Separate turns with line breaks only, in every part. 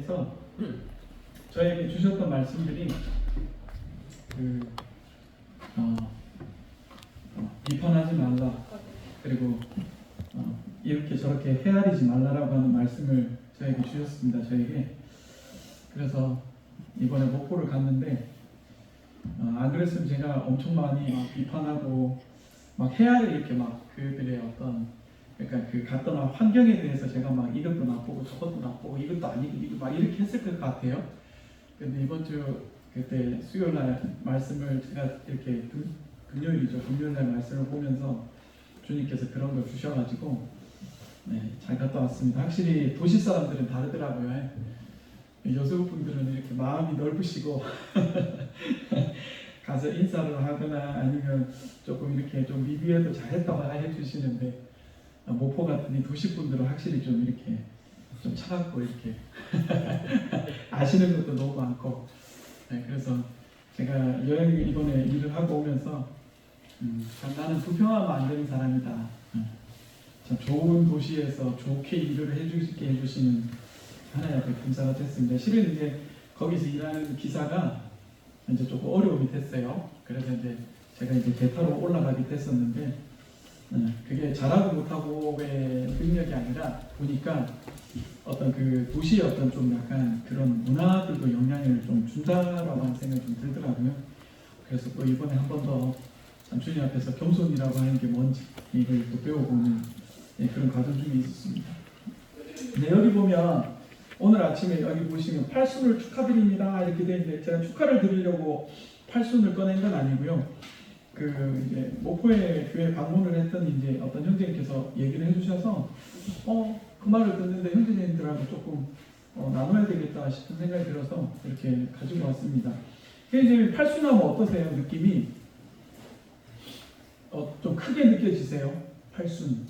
목사님께서 저에게 주셨던 말씀들이 비판하지 말라, 그리고 이렇게 저렇게 헤아리지 말라라고 하는 말씀을 저에게 주셨습니다. 저에게. 그래서 이번에 목포를 갔는데 안 그랬으면 제가 엄청 많이 막 비판하고 막 헤아를 이렇게 막 그들의 어떤, 그러니까 그 갔던 환경에 대해서 제가 막 이것도 나쁘고 저것도 나쁘고 이것도 아니고 이거 막 이렇게 했을 것 같아요. 근데 이번 주 그때 수요일 날 말씀을 제가 이렇게 금요일 날 말씀을 보면서 주님께서 그런 걸 주셔가지고 잘 갔다 왔습니다. 확실히 도시 사람들은 다르더라고요. 여수 분들은 이렇게 마음이 넓으시고 가서 인사를 하거나 아니면 조금 이렇게 좀 리뷰해도 잘했다고 해주시는데, 목포 같은 이 도시 분들은 확실히 좀 이렇게 좀 차갑고 이렇게 아시는 것도 너무 많고, 그래서 제가 여행 이번에 일을 하고 오면서 참 나는 불평하면 안 되는 사람이다. 참 좋은 도시에서 좋게 일을 해주시는 하나의 앞에 감사가 됐습니다. 실은 이제 거기서 일하는 기사가 이제 조금 어려움이 됐어요. 그래서 이제 제가 이제 대타로 올라가게 됐었는데, 그게 잘하고 못하고의 능력이 아니라 보니까 어떤 그 도시의 어떤 좀 약간 그런 문화들도 영향을 좀 준다라고 하는 생각이 좀 들더라고요. 그래서 또 이번에 한 번 더 주님 앞에서 겸손이라고 하는 게 뭔지 이걸 또 배워보는 그런 과정 중에 있었습니다. 네, 여기 보면 오늘 아침에 여기 보시면 팔순을 축하드립니다 이렇게 되어 있는데, 제가 축하를 드리려고 팔순을 꺼낸 건 아니고요. 그 이제 목포에 교회 방문을 했던 이제 어떤 형제님께서 얘기를 해주셔서 그 말을 듣는데 형제님들하고 조금 나눠야 되겠다 싶은 생각이 들어서 이렇게 가지고 왔습니다. 이제 팔순하면 어떠세요? 느낌이 좀 크게 느껴지세요? 팔순,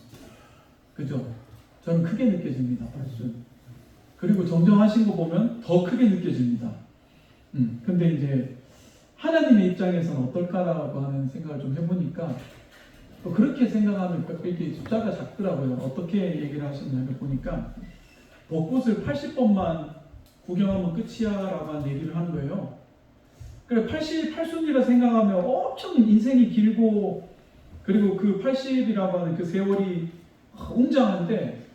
그죠? 저는 크게 느껴집니다. 팔순. 그리고 정정하신 거 보면 더 크게 느껴집니다. 근데 이제 하나님의 입장에서는 어떨까라고 하는 생각을 좀 해보니까 또 그렇게 생각하면 이렇게 숫자가 작더라고요. 어떻게 얘기를 하셨냐면 보니까 벚꽃을 80번만 구경하면 끝이야 라고 하는 얘기를 하는 거예요. 그래 88순이라 생각하면 엄청 인생이 길고, 그리고 그 80이라고 하는 그 세월이 웅장한데,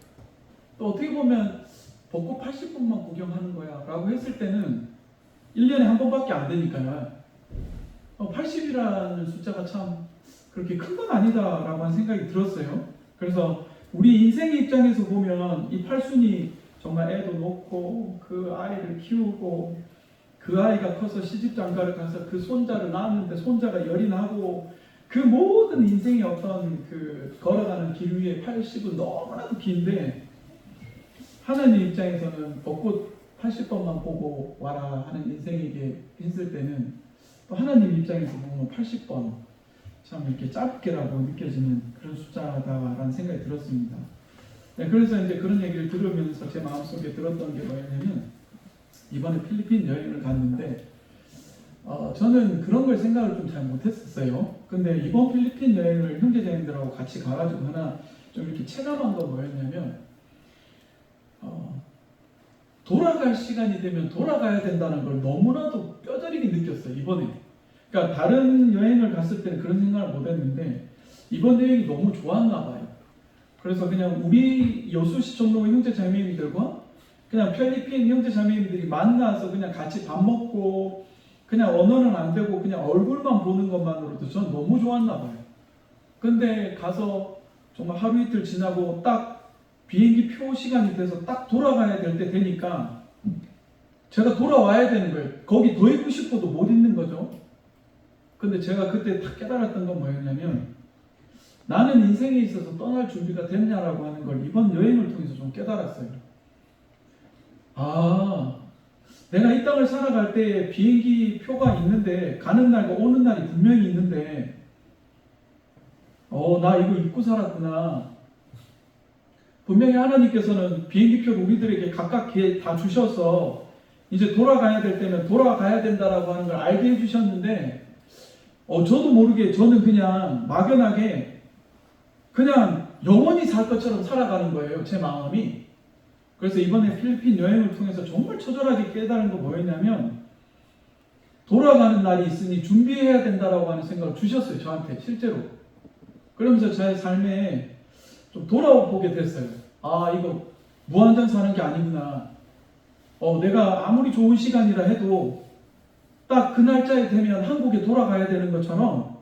또 어떻게 보면 벚꽃 80번만 구경하는 거야 라고 했을 때는 1년에 한 번밖에 안 되니까요. 80이라는 숫자가 참 그렇게 큰 건 아니다 라고 하는 생각이 들었어요. 그래서 우리 인생의 입장에서 보면 이 팔순이 정말 애도 놓고 그 아이를 키우고, 그 아이가 커서 시집장가를 가서 그 손자를 낳았는데 손자가 열이 나고, 그 모든 인생의 어떤 그 걸어가는 길 위에 80은 너무나도 긴데, 하나님 입장에서는 벚꽃 80번만 보고 와라 하는 인생에게 했을 때는 또 하나님 입장에서 보면 80번 참 이렇게 짧게라도 느껴지는 그런 숫자다라는 생각이 들었습니다. 그래서 이제 그런 얘기를 들으면서 제 마음속에 들었던 게 뭐였냐면, 이번에 필리핀 여행을 갔는데 저는 그런 걸 생각을 좀 잘 못했었어요. 근데 이번 필리핀 여행을 형제자매들하고 같이 가가지고 하나 좀 이렇게 체감한 건 뭐였냐면, 돌아갈 시간이 되면 돌아가야 된다는 걸 너무나도 뼈저리게 느꼈어요, 이번에. 그러니까 다른 여행을 갔을 때는 그런 생각을 못 했는데 이번 여행이 너무 좋았나 봐요. 그래서 그냥 우리 여수 시청로 형제 자매님들과 그냥 필리핀 형제 자매님들이 만나서 그냥 같이 밥 먹고, 그냥 언어는 안 되고 그냥 얼굴만 보는 것만으로도 전 너무 좋았나 봐요. 근데 가서 정말 하루 이틀 지나고 딱 비행기 표 시간이 돼서 딱 돌아가야 될 때 되니까 제가 돌아와야 되는 거예요. 거기 더 있고 싶어도 못 있는 거죠. 근데 제가 그때 딱 깨달았던 건 뭐였냐면, 나는 인생에 있어서 떠날 준비가 됐냐라고 하는 걸 이번 여행을 통해서 좀 깨달았어요. 내가 이 땅을 살아갈 때 비행기 표가 있는데, 가는 날과 오는 날이 분명히 있는데 나 이거 잊고 살았구나. 분명히 하나님께서는 비행기표를 우리들에게 각각 다 주셔서 이제 돌아가야 될 때는 돌아가야 된다라고 하는 걸 알게 해주셨는데, 저도 모르게 저는 그냥 막연하게 그냥 영원히 살 것처럼 살아가는 거예요, 제 마음이. 그래서 이번에 필리핀 여행을 통해서 정말 처절하게 깨달은 거 뭐였냐면 돌아가는 날이 있으니 준비해야 된다라고 하는 생각을 주셨어요. 저한테 실제로. 그러면서 제 삶에 좀 돌아보게 됐어요. 아, 이거 무한정 사는 게 아니구나. 내가 아무리 좋은 시간이라 해도 딱 그 날짜에 되면 한국에 돌아가야 되는 것처럼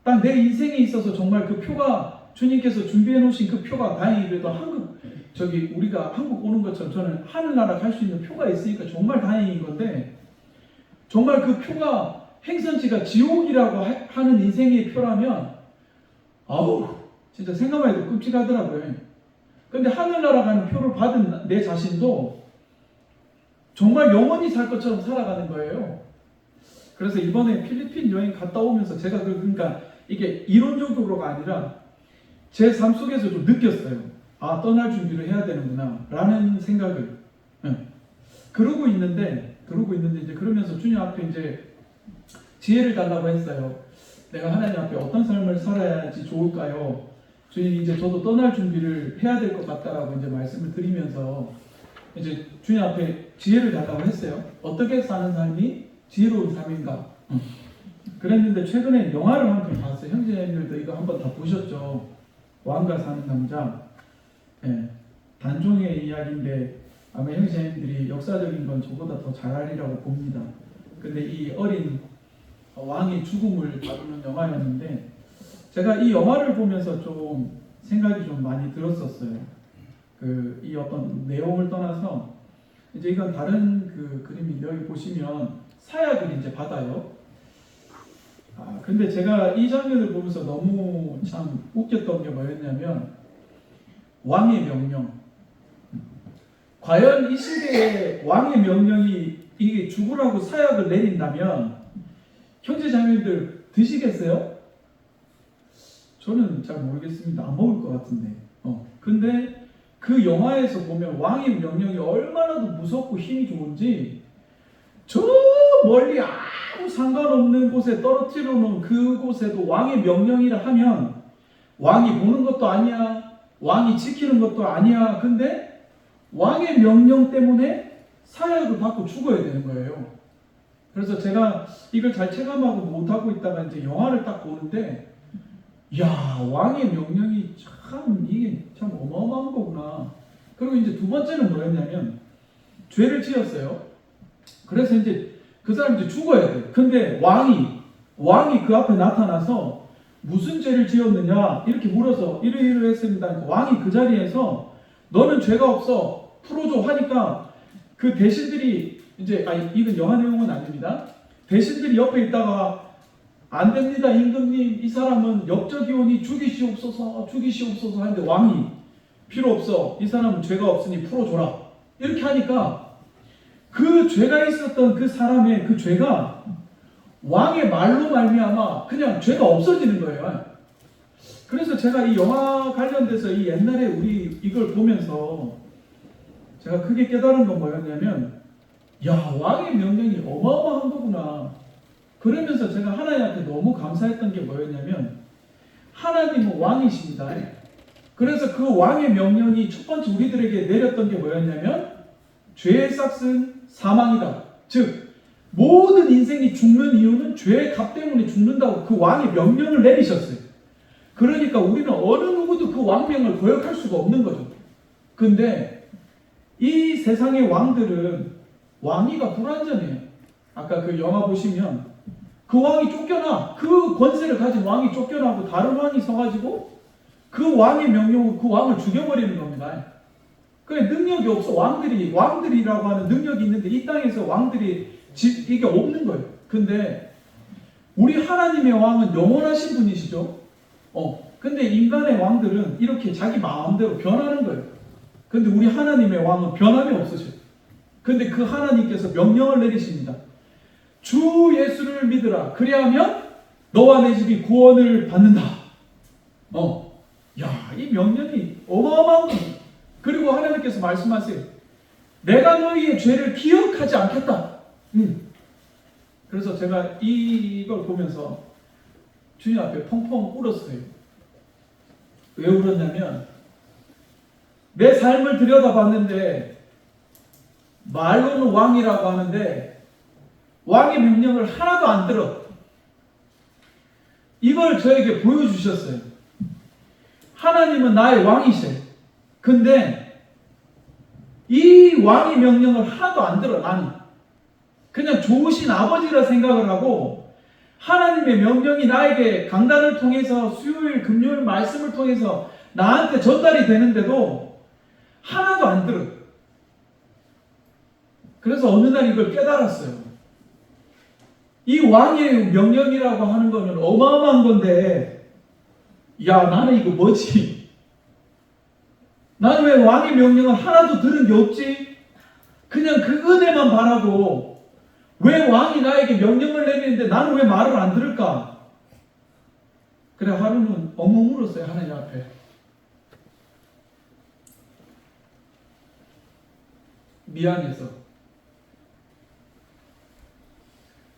딱 내 인생에 있어서 정말 그 표가 주님께서 준비해 놓으신 그 표가 다행히 그래도 우리가 한국 오는 것처럼 저는 하늘나라 갈 수 있는 표가 있으니까 정말 다행인 건데 정말 그 표가 행선지가 지옥이라고 하는 인생의 표라면 아우 진짜 생각만 해도 끔찍하더라고요. 근데 하늘나라 가는 표를 받은 내 자신도 정말 영원히 살 것처럼 살아가는 거예요. 그래서 이번에 필리핀 여행 갔다 오면서 제가 그러니까 이게 이론적으로가 아니라 제 삶 속에서 좀 느꼈어요. 아, 떠날 준비를 해야 되는구나 라는 생각을. 그러고 있는데 이제 그러면서 주님 앞에 이제 지혜를 달라고 했어요. 내가 하나님 앞에 어떤 삶을 살아야지 좋을까요? 주님 이제 저도 떠날 준비를 해야 될 것 같다라고 이제 말씀을 드리면서 이제 주님 앞에 지혜를 달라고 했어요. 어떻게 사는 삶이 지혜로운 삶인가? 그랬는데 최근에 영화를 한 편 봤어요. 형제님들도 이거 한번 다 보셨죠? 왕과 사는 남자. 단종의 이야기인데 아마 형제님들이 역사적인 건 저보다 더 잘하리라고 봅니다. 근데 이 어린 왕의 죽음을 다루는 영화였는데 제가 이 영화를 보면서 좀 생각이 좀 많이 들었었어요. 이 어떤 내용을 떠나서 이제 이건 다른 그림이 여기 보시면 사약을 이제 받아요. 근데 제가 이 장면을 보면서 너무 참 웃겼던 게 뭐였냐면 왕의 명령. 과연 이 시대에 왕의 명령이 이게 죽으라고 사약을 내린다면 형제 자매들 드시겠어요? 저는 잘 모르겠습니다. 안 먹을 것 같은데. 근데 그 영화에서 보면 왕의 명령이 얼마나도 무섭고 힘이 좋은지 저 멀리 아무 상관없는 곳에 떨어뜨려 놓은 그곳에도 왕의 명령이라 하면 왕이 보는 것도 아니야. 왕이 지키는 것도 아니야. 근데 왕의 명령 때문에 사약을 받고 죽어야 되는 거예요. 그래서 제가 이걸 잘 체감하고 못하고 있다가 이제 영화를 딱 보는데 야, 왕의 명령이 이게 참 어마어마한 거구나. 그리고 이제 두 번째는 뭐였냐면 죄를 지었어요. 그래서 이제 그 사람이 이제 죽어야 돼. 근데 왕이 그 앞에 나타나서 무슨 죄를 지었느냐 이렇게 물어서 이러이러했습니다. 왕이 그 자리에서 너는 죄가 없어 풀어줘 하니까 그 대신들이 이제 이건 영화 내용은 아닙니다. 대신들이 옆에 있다가 안 됩니다 임금님, 이 사람은 역적이 오니 죽이시옵소서 하는데 왕이 필요 없어, 이 사람은 죄가 없으니 풀어줘라 이렇게 하니까 그 죄가 있었던 그 사람의 그 죄가 왕의 말로 말미암아 그냥 죄가 없어지는 거예요. 그래서 제가 이 영화 관련돼서 이 옛날에 우리 이걸 보면서 제가 크게 깨달은 건 뭐였냐면 야, 왕의 명령이 어마어마한 거구나. 그러면서 제가 하나님 앞에 너무 감사했던 게 뭐였냐면 하나님은 왕이십니다. 그래서 그 왕의 명령이 첫 번째 우리들에게 내렸던 게 뭐였냐면 죄의 싹은 사망이다. 즉 모든 인생이 죽는 이유는 죄의 값 때문에 죽는다고 그 왕의 명령을 내리셨어요. 그러니까 우리는 어느 누구도 그 왕명을 거역할 수가 없는 거죠. 근데 이 세상의 왕들은 왕위가 불완전해요. 아까 그 영화 보시면 그 왕이 쫓겨나, 그 권세를 가진 왕이 쫓겨나고 다른 왕이 서가지고 그 왕의 명령으로 그 왕을 죽여버리는 겁니다. 그래 능력이 없어. 왕들이라고 하는 능력이 있는데 이 땅에서 왕들이 이게 없는 거예요. 근데 우리 하나님의 왕은 영원하신 분이시죠. 근데 인간의 왕들은 이렇게 자기 마음대로 변하는 거예요. 근데 우리 하나님의 왕은 변함이 없으셔요. 근데 그 하나님께서 명령을 내리십니다. 주 예수를 믿으라. 그리하면 너와 내 집이 구원을 받는다. 이 명령이 어마어마한 겁니다. 그리고 하나님께서 말씀하세요. 내가 너희의 죄를 기억하지 않겠다. 그래서 제가 이걸 보면서 주님 앞에 펑펑 울었어요. 왜 울었냐면 내 삶을 들여다봤는데 말로는 왕이라고 하는데 왕의 명령을 하나도 안 들어. 이걸 저에게 보여주셨어요. 하나님은 나의 왕이세요. 근데 이 왕의 명령을 하나도 안 들어. 나는 그냥 좋으신 아버지라 생각을 하고 하나님의 명령이 나에게 강단을 통해서 수요일 금요일 말씀을 통해서 나한테 전달이 되는데도 하나도 안 들어. 그래서 어느 날 이걸 깨달았어요. 이 왕의 명령이라고 하는 거는 어마어마한 건데, 야, 나는 이거 뭐지? 나는 왜 왕의 명령을 하나도 들은 게 없지? 그냥 그 은혜만 바라고 왜 왕이 나에게 명령을 내리는데 나는 왜 말을 안 들을까? 그래 하루는 엉엉 울었어요. 하나님 앞에. 미안해서.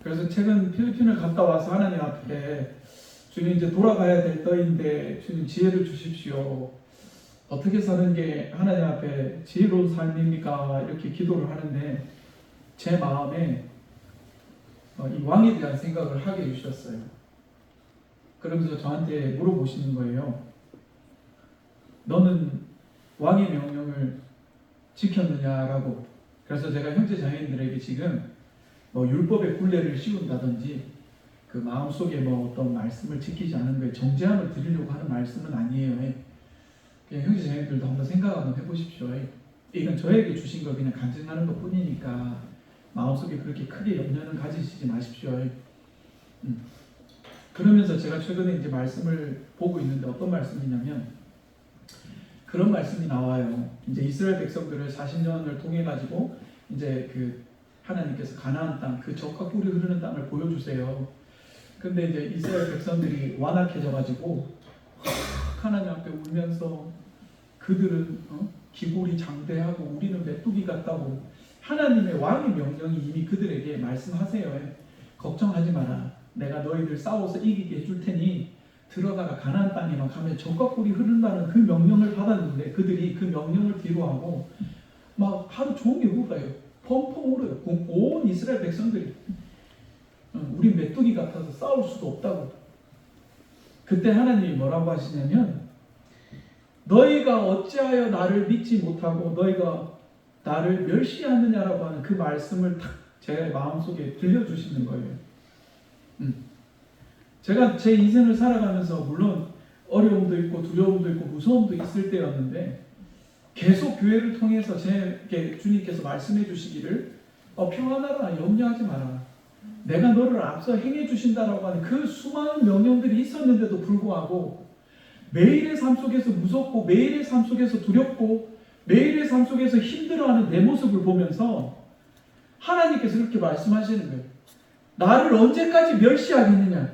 그래서 최근 필리핀을 갔다 와서 하나님 앞에 주님 이제 돌아가야 될 때인데 주님 지혜를 주십시오. 어떻게 사는 게 하나님 앞에 지혜로운 삶입니까? 이렇게 기도를 하는데 제 마음에 이 왕에 대한 생각을 하게 해주셨어요. 그러면서 저한테 물어보시는 거예요. 너는 왕의 명령을 지켰느냐라고. 그래서 제가 형제 자매님들에게 지금 율법의 굴레를 씌운다든지 그 마음속에 어떤 말씀을 지키지 않은 거에 정죄함을 드리려고 하는 말씀은 아니에요. 그냥 형제 자매님들도 한번 생각 한번 해보십시오. 이건 저에게 주신 걸 그냥 간증하는 것 뿐이니까 마음속에 그렇게 크게 염려는 가지시지 마십시오. 그러면서 제가 최근에 이제 말씀을 보고 있는데 어떤 말씀이냐면 그런 말씀이 나와요. 이제 이스라엘 백성들을 40년을 통해 가지고 이제 하나님께서 가나안 땅, 그 젖과 꿀이 흐르는 땅을 보여주세요. 근데 이제 이스라엘 백성들이 완악해져 가지고 하나님 앞에 울면서 그들은 기골이 장대하고 우리는 메뚜기 같다고 하나님의 왕의 명령이 이미 그들에게 말씀하세요. 걱정하지 마라. 내가 너희들 싸워서 이기게 해줄 테니 들어가가 가나안 땅에만 가면 젖과 꿀이 흐른다는 그 명령을 받았는데 그들이 그 명령을 뒤로하고 막 하루 종일 울어요. 펑펑 울어요. 온 이스라엘 백성들이 우리 메뚜기 같아서 싸울 수도 없다고. 그때 하나님이 뭐라고 하시냐면 너희가 어찌하여 나를 믿지 못하고 너희가 나를 멸시하느냐라고 하는 그 말씀을 딱 제 마음속에 들려주시는 거예요. 제가 제 인생을 살아가면서 물론 어려움도 있고 두려움도 있고 무서움도 있을 때였는데 계속 교회를 통해서 제게 주님께서 말씀해 주시기를 평안하라, 염려하지 마라. 내가 너를 앞서 행해 주신다라고 하는 그 수많은 명령들이 있었는데도 불구하고 매일의 삶 속에서 무섭고 매일의 삶 속에서 두렵고 매일의 삶 속에서 힘들어하는 내 모습을 보면서 하나님께서 그렇게 말씀하시는 거예요. 나를 언제까지 멸시하겠느냐?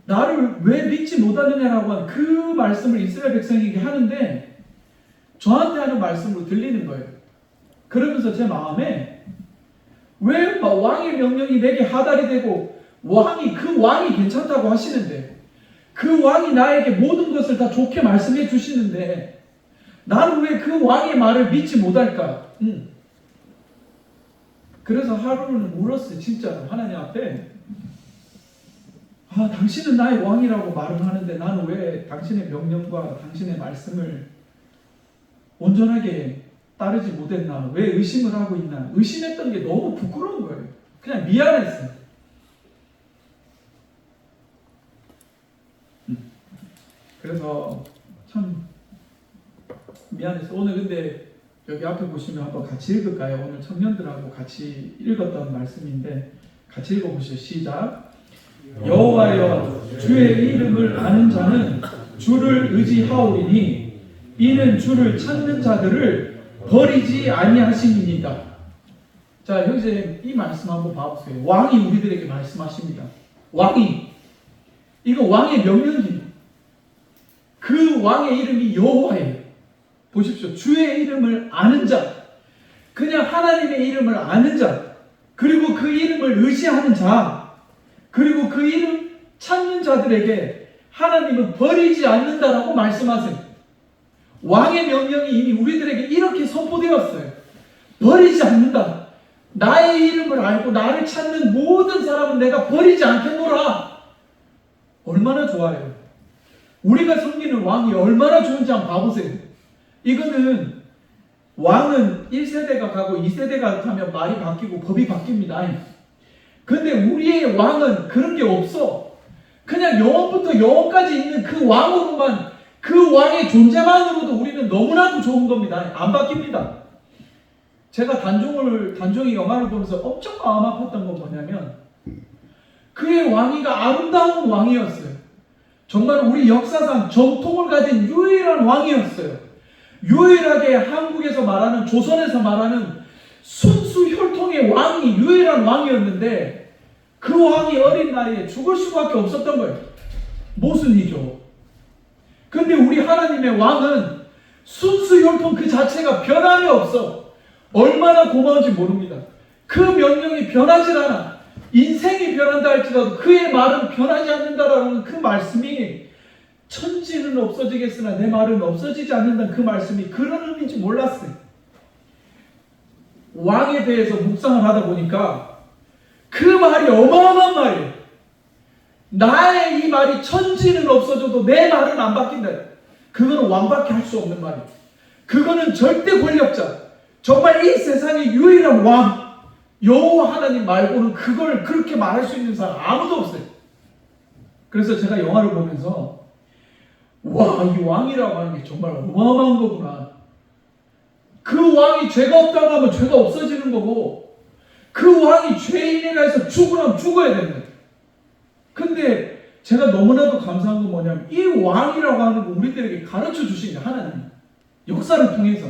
나를 왜 믿지 못하느냐라고 하는 그 말씀을 이스라엘 백성에게 하는데 저한테 하는 말씀으로 들리는 거예요. 그러면서 제 마음에 왜 왕의 명령이 내게 하달이 되고 그 왕이 괜찮다고 하시는데 그 왕이 나에게 모든 것을 다 좋게 말씀해 주시는데 나는 왜 그 왕의 말을 믿지 못할까? 그래서 하루는 울었어요. 진짜로 하나님 앞에 당신은 나의 왕이라고 말을 하는데 나는 왜 당신의 명령과 당신의 말씀을 온전하게 따르지 못했나? 왜 의심을 하고 있나? 의심했던 게 너무 부끄러운 거예요. 그냥 미안했어요. 그래서 참 미안해서 오늘 근데 여기 앞에 보시면 한번 같이 읽을까요? 오늘 청년들하고 같이 읽었던 말씀인데 같이 읽어보시죠. 시작. 여호와여 주의 이름을 아는 자는 주를 의지하오리니 이는 주를 찾는 자들을 버리지 아니하심이니이다. 자, 형제 이 말씀 한번 봐보세요. 왕이 우리들에게 말씀하십니다. 왕이 이거 왕의 명령입니다. 그 왕의 이름이 여호와예요. 보십시오. 주의 이름을 아는 자, 그냥 하나님의 이름을 아는 자, 그리고 그 이름을 의지하는 자, 그리고 그 이름 찾는 자들에게 하나님은 버리지 않는다라고 말씀하세요. 왕의 명령이 이미 우리들에게 이렇게 선포되었어요. 버리지 않는다. 나의 이름을 알고 나를 찾는 모든 사람은 내가 버리지 않겠노라. 얼마나 좋아요. 우리가 섬기는 왕이 얼마나 좋은지 한번 봐보세요. 이거는 왕은 1세대가 가고 2세대가 가면 말이 바뀌고 법이 바뀝니다. 근데 우리의 왕은 그런 게 없어. 그냥 영원부터 영원까지 있는 그 왕으로만, 그 왕의 존재만으로도 우리는 너무나도 좋은 겁니다. 안 바뀝니다. 제가 단종이 영화를 보면서 엄청 마음 아팠던 건 뭐냐면 그의 왕위가 아름다운 왕이었어요. 정말 우리 역사상 정통을 가진 유일한 왕이었어요. 유일하게 한국에서 말하는, 조선에서 말하는 순수 혈통의 왕이 유일한 왕이었는데 그 왕이 어린 나이에 죽을 수밖에 없었던 거예요. 모순이죠. 근데 우리 하나님의 왕은 순수 혈통 그 자체가 변함이 없어. 얼마나 고마운지 모릅니다. 그 명령이 변하지 않아. 인생이 변한다 할지라도 그의 말은 변하지 않는다라는 그 말씀이 천지는 없어지겠으나 내 말은 없어지지 않는다는 그 말씀이 그런 의미인지 몰랐어요. 왕에 대해서 묵상을 하다 보니까 그 말이 어마어마한 말이에요. 나의 이 말이 천지는 없어져도 내 말은 안 바뀐다. 그거는 왕밖에 할 수 없는 말이에요. 그거는 절대 권력자, 정말 이 세상의 유일한 왕, 여호와 하나님 말고는 그걸 그렇게 말할 수 있는 사람 아무도 없어요. 그래서 제가 영화를 보면서 와, 이 왕이라고 하는 게 정말 어마어마한 거구나. 그 왕이 죄가 없다고 하면 죄가 없어지는 거고, 그 왕이 죄인이라 해서 죽으라면 죽어야 된다. 근데 제가 너무나도 감사한 건 뭐냐면 이 왕이라고 하는 거 우리들에게 가르쳐 주신 게 하나님, 역사를 통해서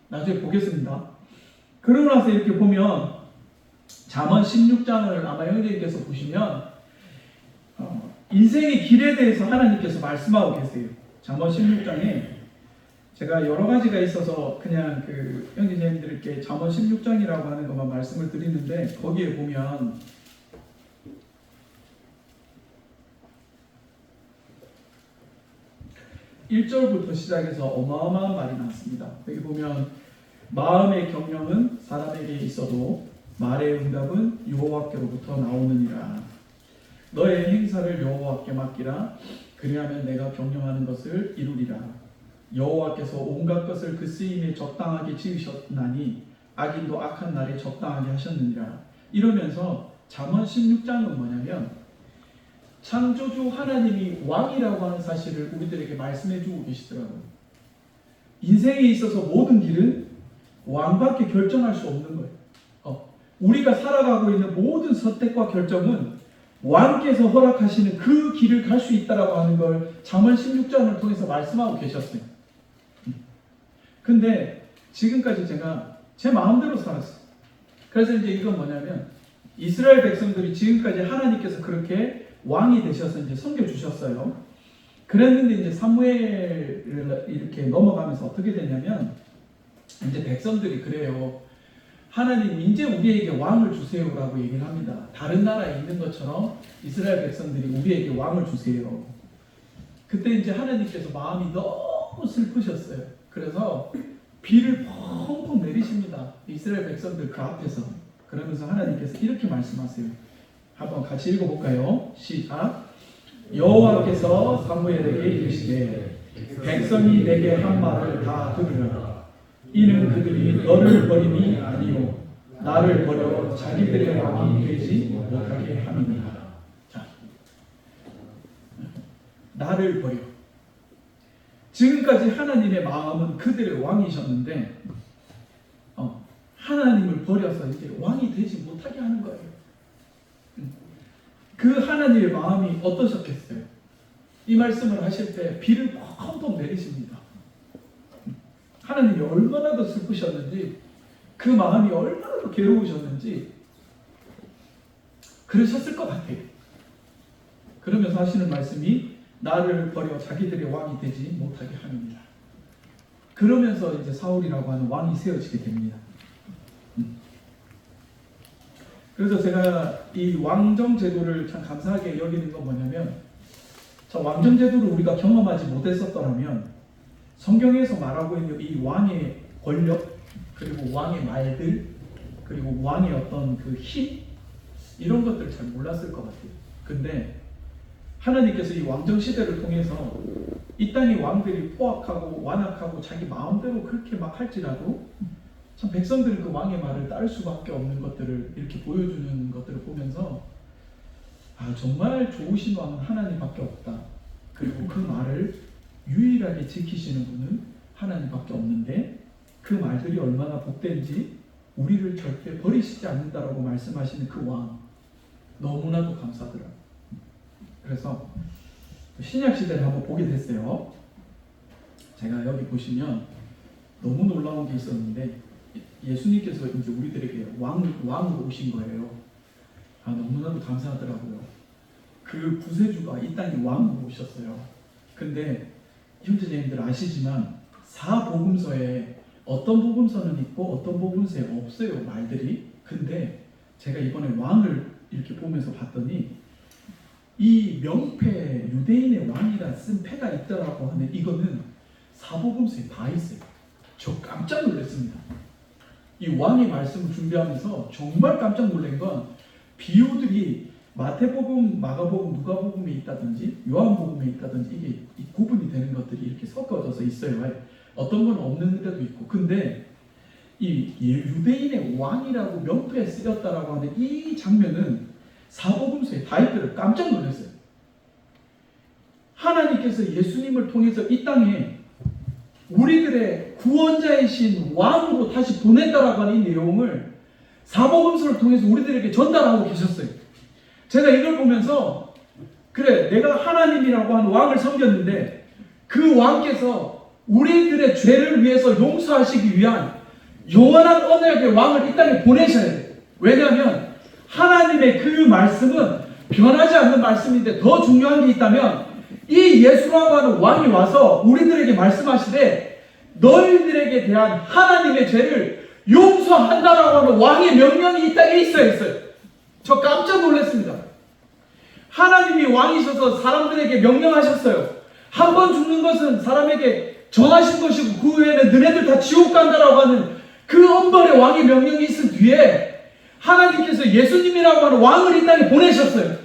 나중에 보겠습니다. 그러고 나서 이렇게 보면 잠언 16장을 아마 형제님께서 보시면 인생의 길에 대해서 하나님께서 말씀하고 계세요. 잠언 16장에 제가 여러 가지가 있어서 그냥 그 형제님들께 잠언 16장이라고 하는 것만 말씀을 드리는데, 거기에 보면 (1절부터) 시작해서 어마어마한 말이 많습니다. 여기 보면 마음의 경영은 사람에게 있어도 말의 응답은 여호와께로부터 나오느니라. 너의 행사를 여호와께 맡기라. 그리하면 내가 경영하는 것을 이루리라. 여호와께서 온갖 것을 그 쓰임에 적당하게 지으셨나니 악인도 악한 날에 적당하게 하셨느니라. 이러면서 잠언 16장은 뭐냐면 창조주 하나님이 왕이라고 하는 사실을 우리들에게 말씀해주고 계시더라고요. 인생에 있어서 모든 길은 왕밖에 결정할 수 없는 거예요. 우리가 살아가고 있는 모든 선택과 결정은 왕께서 허락하시는 그 길을 갈 수 있다라고 하는 걸 잠언 16장을 통해서 말씀하고 계셨어요. 근데 지금까지 제가 제 마음대로 살았어요. 그래서 이제 이건 뭐냐면 이스라엘 백성들이 지금까지 하나님께서 그렇게 왕이 되셔서 이제 섬겨주셨어요. 그랬는데 이제 사무엘을 이렇게 넘어가면서 어떻게 되냐면 이제 백성들이 그래요. 하나님 이제 우리에게 왕을 주세요라고 얘기를 합니다. 다른 나라에 있는 것처럼 이스라엘 백성들이 우리에게 왕을 주세요. 그때 이제 하나님께서 마음이 너무 슬프셨어요. 그래서 비를 펑펑 내리십니다. 이스라엘 백성들 그 앞에서. 그러면서 하나님께서 이렇게 말씀하세요. 한번 같이 읽어볼까요? 시작. 여호와께서 사무엘에게 이르시되 백성이 내게 한 말을 다 들으라. 이는 그들이 너를 버림이 아니요 나를 버려 자기들의 왕이 되지 못하게 함이니라. 자, 나를 버려. 지금까지 하나님의 마음은 그들의 왕이셨는데 하나님을 버려서 이제 왕이 되지 못하게 하는 거예요. 그 하나님의 마음이 어떠셨겠어요? 이 말씀을 하실 때 비를 펑펑 내리십니다. 하나님이 얼마나 더 슬프셨는지, 그 마음이 얼마나 더 괴로우셨는지 그러셨을 것 같아요. 그러면서 하시는 말씀이 나를 버려 자기들의 왕이 되지 못하게 함이니라. 그러면서 이제 사울이라고 하는 왕이 세워지게 됩니다. 그래서 제가 이 왕정 제도를 참 감사하게 여기는 건 뭐냐면, 자, 왕정 제도를 우리가 경험하지 못했었더라면 성경에서 말하고 있는 이 왕의 권력, 그리고 왕의 말들, 그리고 왕의 어떤 그 힘, 이런 것들을 잘 몰랐을 것 같아요. 근데 하나님께서 이 왕정 시대를 통해서 이 땅의 왕들이 포악하고 완악하고 자기 마음대로 그렇게 막 할지라도 참 백성들은 그 왕의 말을 따를 수밖에 없는 것들을 이렇게 보여주는 것들을 보면서 아, 정말 좋으신 왕은 하나님밖에 없다. 그리고 그 말을 유일하게 지키시는 분은 하나님밖에 없는데 그 말들이 얼마나 복된지 우리를 절대 버리시지 않는다라고 말씀하시는 그 왕, 너무나도 감사하더라. 그래서 신약 시대를 한번 보게 됐어요. 제가 여기 보시면 너무 놀라운 게 있었는데 예수님께서 이제 우리들에게 왕으로 오신 거예요. 아, 너무나도 감사하더라고요. 그 구세주가 이 땅에 왕으로 오셨어요. 근데 형제자매님들 아시지만 사복음서에 어떤 복음서는 있고 어떤 복음서에 없어요, 말들이. 근데 제가 이번에 왕을 이렇게 보면서 봤더니 이 명패, 유대인의 왕이라 쓴 패가 있더라고 하는 이거는 사복음서에 다 있어요. 저 깜짝 놀랐습니다. 이 왕의 말씀을 준비하면서 정말 깜짝 놀란 건 비유들이 마태복음, 마가복음, 누가복음에 있다든지 요한복음에 있다든지 이게 구분이 되는 것들이 이렇게 섞어져서 있어요. 어떤 건 없는 데도 있고. 근데 이 유대인의 왕이라고 명패에 쓰였다라고 하는 이 장면은 사복음서에 다 있더라고요. 깜짝 놀랐어요. 하나님께서 예수님을 통해서 이 땅에 우리들의 구원자이신 왕으로 다시 보냈다라고 하는 이 내용을 사복음서를 통해서 우리들에게 전달하고 계셨어요. 제가 이걸 보면서 그래, 내가 하나님이라고 하는 왕을 섬겼는데 그 왕께서 우리들의 죄를 위해서 용서하시기 위한 영원한 언약의 왕을 이 땅에 보내셔야 돼요. 왜냐하면 하나님의 그 말씀은 변하지 않는 말씀인데 더 중요한 게 있다면 이 예수라고 하는 왕이 와서 우리들에게 말씀하시되 너희들에게 대한 하나님의 죄를 용서한다라고 하는 왕의 명령이 이 땅에 있어야 했어요. 저 깜짝 놀랐습니다. 하나님이 왕이셔서 사람들에게 명령하셨어요. 한 번 죽는 것은 사람에게 정하신 것이고 그 후에는 너네들 다 지옥 간다라고 하는 그 엄벌의 왕의 명령이 있은 뒤에 하나님께서 예수님이라고 하는 왕을 이 땅에 보내셨어요.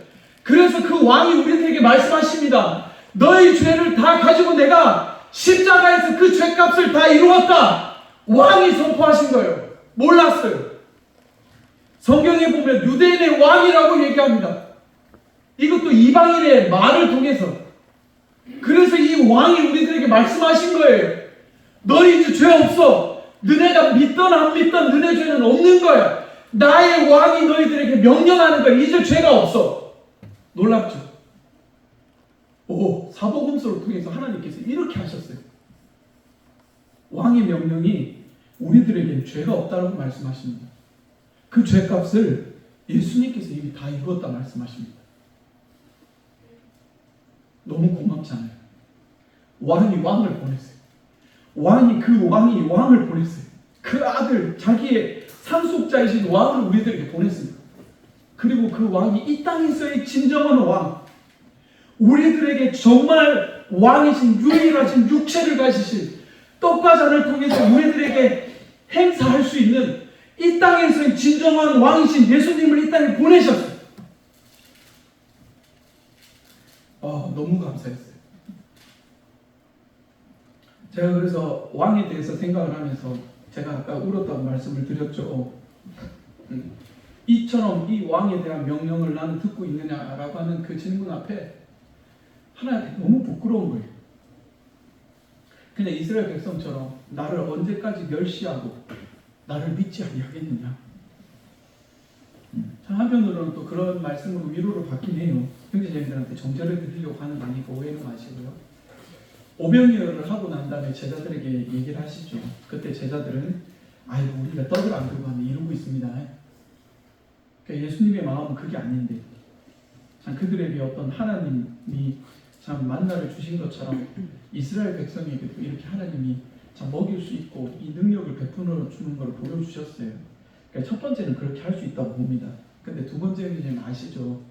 그래서 그 왕이 우리들에게 말씀하십니다. 너희 죄를 다 가지고 내가 십자가에서 그 죄값을 다 이루었다. 왕이 선포하신 거예요. 몰랐어요. 성경에 보면 유대인의 왕이라고 얘기합니다. 이것도 이방인의 말을 통해서. 그래서 이 왕이 우리들에게 말씀하신 거예요. 너희 이제 죄 없어. 너네가 믿던 안 믿던 너네 죄는 없는 거야. 나의 왕이 너희들에게 명령하는 거야. 이제 죄가 없어. 놀랍죠? 오, 사복음서를 통해서 하나님께서 이렇게 하셨어요. 왕의 명령이 우리들에게 죄가 없다고 말씀하십니다. 그 죄값을 예수님께서 이미 다 이루었다 말씀하십니다. 너무 고맙지 않아요? 왕이 왕을 보냈어요. 그 왕이 왕을 보냈어요. 그 아들, 자기의 상속자이신 왕을 우리들에게 보냈습니다. 그리고 그 왕이 이 땅에서의 진정한 왕, 우리들에게 정말 왕이신 유일하신 육체를 가지신 떡과 잔을 통해서 우리들에게 행사할 수 있는 이 땅에서의 진정한 왕이신 예수님을 이 땅에 보내셨어요. 너무 감사했어요. 제가 그래서 왕에 대해서 생각을 하면서 제가 아까 울었다고 말씀을 드렸죠. 이처럼 이 왕에 대한 명령을 나는 듣고 있느냐라고 하는 그 질문 앞에 하나님께 너무 부끄러운 거예요. 그냥 이스라엘 백성처럼 나를 언제까지 멸시하고 나를 믿지 아니하겠느냐. 한편으로는 또 그런 말씀으로 위로를 받긴 해요. 형제자매들한테 정죄를 드리려고 하는 거 아니고 오해는 마시고요. 오병이어를 하고 난 다음에 제자들에게 얘기를 하시죠. 그때 제자들은 아이고 우리가 떡을 안 들고 가면 이러고 있습니다. 그러니까 예수님의 마음은 그게 아닌데 참 그들에게 어떤 하나님이 참 만나를 주신 것처럼 이스라엘 백성에게도 이렇게 하나님이 참 먹일 수 있고 이 능력을 베풀어 주는 걸 보여주셨어요. 그러니까 첫 번째는 그렇게 할 수 있다고 봅니다. 근데 두 번째는 이제 아시죠?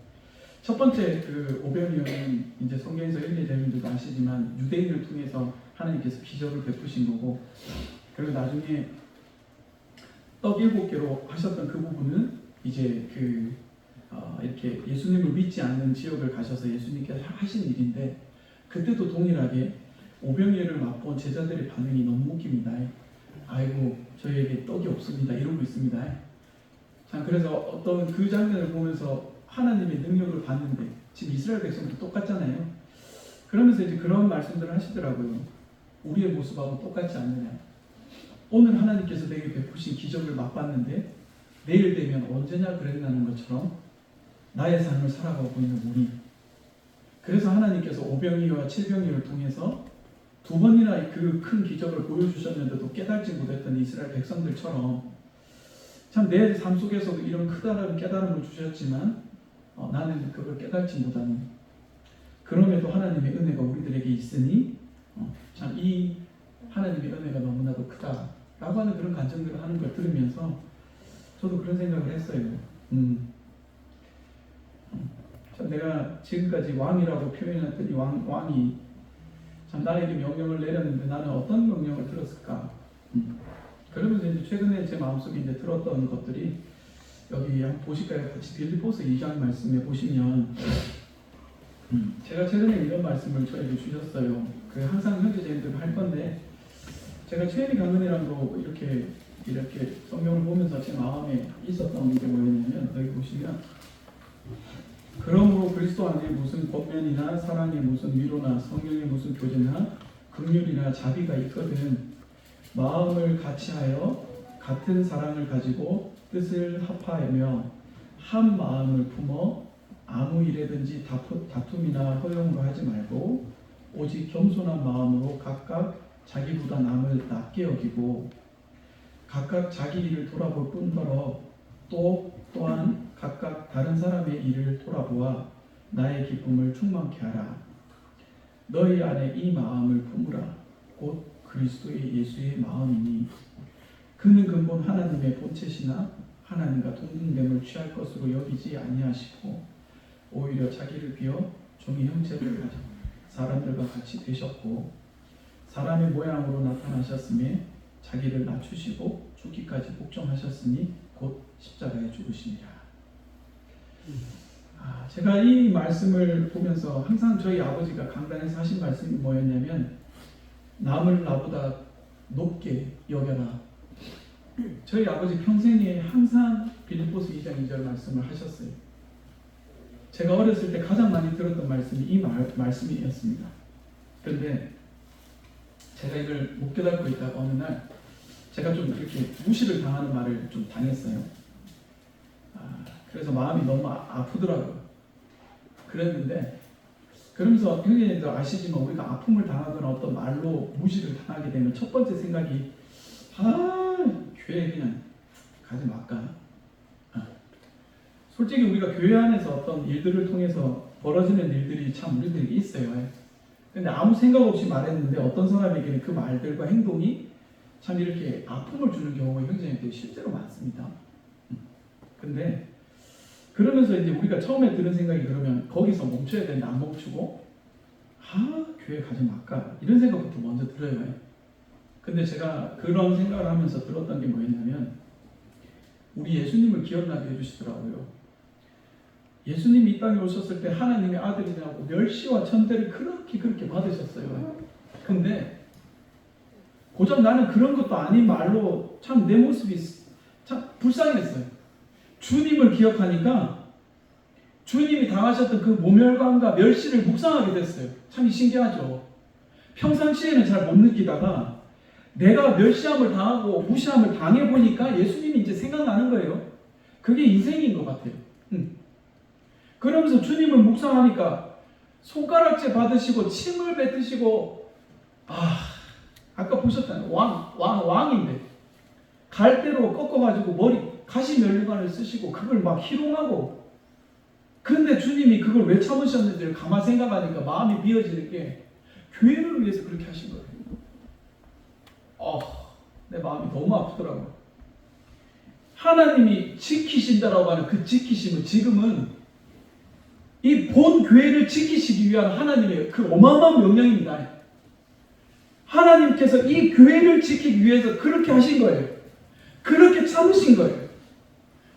첫 번째 그 오병이어는 이제 성경에서 형제자매들도 아시지만 유대인을 통해서 하나님께서 기적을 베푸신 거고, 그리고 나중에 떡 7개로 하셨던 그 부분은 이제 이렇게 예수님을 믿지 않는 지역을 가셔서 예수님께서 하신 일인데, 그때도 동일하게 오병이어를 맛본 제자들의 반응이 너무 웃깁니다. 아이고 저희에게 떡이 없습니다 이러고 있습니다. 자, 그래서 어떤 그 장면을 보면서 하나님의 능력을 봤는데 지금 이스라엘 백성도 똑같잖아요. 그러면서 이제 그런 말씀들을 하시더라고요. 우리의 모습하고 똑같지 않느냐. 오늘 하나님께서 내게 베푸신 기적을 맛봤는데 내일 되면 언제냐 그랬다는 것처럼 나의 삶을 살아가고 있는 우리. 그래서 하나님께서 오병이어와 칠병이어를 통해서 2번이나 그 큰 기적을 보여주셨는데도 깨달지 못했던 이스라엘 백성들처럼 참 내 삶 속에서도 이런 크다란 깨달음을 주셨지만 나는 그걸 깨닫지 못하는, 그럼에도 하나님의 은혜가 우리들에게 있으니 참 이 하나님의 은혜가 너무나도 크다라고 하는 그런 간증들을 하는 걸 들으면서 저도 그런 생각을 했어요. 참 내가 지금까지 왕이라고 표현했던 이 왕이 참 나에게 명령을 내렸는데 나는 어떤 명령을 들었을까? 그러면서 이제 최근에 제 마음속에 이제 들었던 것들이 여기 한번 보실까요? 같이 빌립보서 2장 말씀에 보시면 제가 최근에 이런 말씀을 저에게 주셨어요. 그 항상 형제자매들 할 건데 제가 최현희 강은이랑도 이렇게 성경을 보면서 제 마음에 있었던 게 뭐였냐면, 여기 보시면 그러므로 그리스도 안에 무슨 권면이나 사랑의 무슨 위로나 성령의 무슨 교제나 긍휼이나 자비가 있거든 마음을 같이하여 같은 사랑을 가지고 뜻을 합하며 한 마음을 품어 아무 일에든지 다툼이나 허용으로 하지 말고 오직 겸손한 마음으로 각각 자기보다 남을 낮게 여기고 각각 자기 일을 돌아볼 뿐더러 또한 각각 다른 사람의 일을 돌아보아 나의 기쁨을 충만케 하라. 너희 안에 이 마음을 품으라. 곧 그리스도의 예수의 마음이니 그는 근본 하나님의 본체시나 하나님과 동등됨을 취할 것으로 여기지 아니하시고 오히려 자기를 비워 종의 형체를 가져 사람들과 같이 되셨고 사람의 모양으로 나타나셨음에 자기를 낮추시고 죽기까지 복종하셨으니 곧 십자가에 죽으시니라. 제가 이 말씀을 보면서 항상 저희 아버지가 강단에서 하신 말씀이 뭐였냐면 남을 나보다 높게 여겨라. 저희 아버지 평생에 항상 빌립보서 2장 2절 말씀을 하셨어요. 제가 어렸을 때 가장 많이 들었던 말씀이 이 말씀이었습니다. 그런데 제가 이걸 못 깨닫고 있다가 어느 날 제가 좀 이렇게 무시를 당하는 말을 좀 당했어요. 그래서 마음이 너무 아프더라고요. 그랬는데 그러면서 형제님들 아시지만 우리가 아픔을 당하거나 어떤 말로 무시를 당하게 되면 첫 번째 생각이 교회 그냥 가지 말까. 솔직히 우리가 교회 안에서 어떤 일들을 통해서 벌어지는 일들이 참 우리들에게 있어요. 근데 아무 생각 없이 말했는데 어떤 사람에게는 그 말들과 행동이 참 이렇게 아픔을 주는 경우가 형제님들 실제로 많습니다. 근데 그러면서 이제 우리가 처음에 드는 생각이 그러면 거기서 멈춰야 되는데 안 멈추고 교회 가지 말까 이런 생각부터 먼저 들어요. 근데 제가 그런 생각을 하면서 들었던 게 뭐였냐면 우리 예수님을 기억나게 해주시더라고요. 예수님이 이 땅에 오셨을 때 하나님의 아들이라고 멸시와 천대를 그렇게 받으셨어요. 근데 고작 나는 그런 것도 아닌 말로 참 내 모습이 참 불쌍했어요. 주님을 기억하니까 주님이 당하셨던 그 모멸감과 멸시를 묵상하게 됐어요. 참 신기하죠. 평상시에는 잘 못 느끼다가 내가 멸시함을 당하고 무시함을 당해보니까 예수님이 이제 생각나는 거예요. 그게 인생인 것 같아요. 그러면서 주님을 묵상하니까 손가락질 받으시고 침을 뱉으시고 아까 보셨잖아요. 왕인데 갈대로 꺾어가지고 머리 가시 면류관을 쓰시고 그걸 막 희롱하고 근데 주님이 그걸 왜 참으셨는지를 가만 생각하니까 마음이 미어지는 게 교회를 위해서 그렇게 하신 거예요. 내 마음이 너무 아프더라고요. 하나님이 지키신다라고 하는 그 지키심은 지금은 이 본 교회를 지키시기 위한 하나님의 그 어마어마한 명령입니다. 하나님께서 이 교회를 지키기 위해서 그렇게 하신 거예요. 그렇게 참으신 거예요.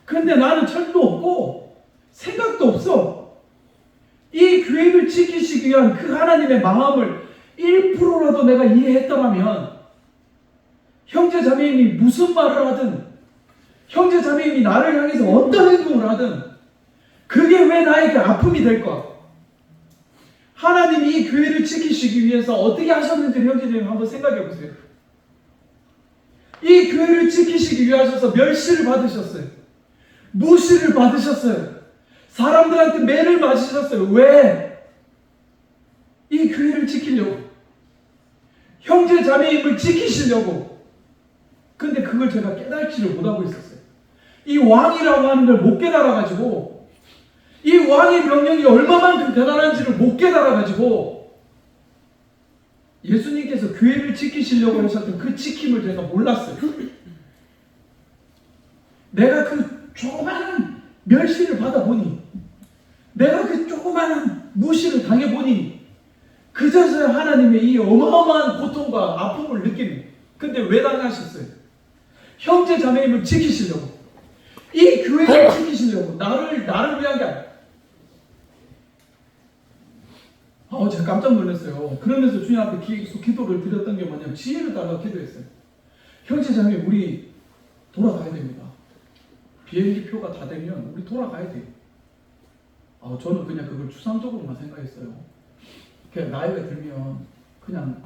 근데 나는 철도 없고 생각도 없어. 이 교회를 지키시기 위한 그 하나님의 마음을 1%라도 내가 이해했더라면 형제 자매님이 무슨 말을 하든 형제 자매님이 나를 향해서 어떤 행동을 하든 그게 왜 나에게 아픔이 될까? 하나님이 이 교회를 지키시기 위해서 어떻게 하셨는지 형제님 한번 생각해 보세요. 이 교회를 지키시기 위하셔서 멸시를 받으셨어요. 무시를 받으셨어요. 사람들한테 매를 맞으셨어요. 왜? 이 교회를 지키려고. 형제 자매임을 지키시려고. 근데 그걸 제가 깨달지를 못하고 있었어요. 이 왕이라고 하는 걸 못 깨달아가지고 이 왕의 명령이 얼마만큼 대단한지를 못 깨달아가지고 예수님께서 교회를 지키시려고 하셨던 그 지킴을 제가 몰랐어요. 내가 그 조그마한 멸시를 받아보니 내가 그 조그마한 무시를 당해보니 그제서야 하나님의 이 어마어마한 고통과 아픔을 느낍니다. 근데 왜 당하셨어요? 형제 자매임을 지키시려고 이 교회를 지키시려고 나를 위한 게 아니에요. 제가 깜짝 놀랐어요. 그러면서 주님 앞에 계속 기도를 드렸던 게 뭐냐면 지혜를 달라고 기도했어요. 형제 자매 우리 돌아가야 됩니다. 비행기 표가 다 되면 우리 돌아가야 돼요. 저는 그냥 그걸 추상적으로만 생각했어요. 그냥 나이가 들면 그냥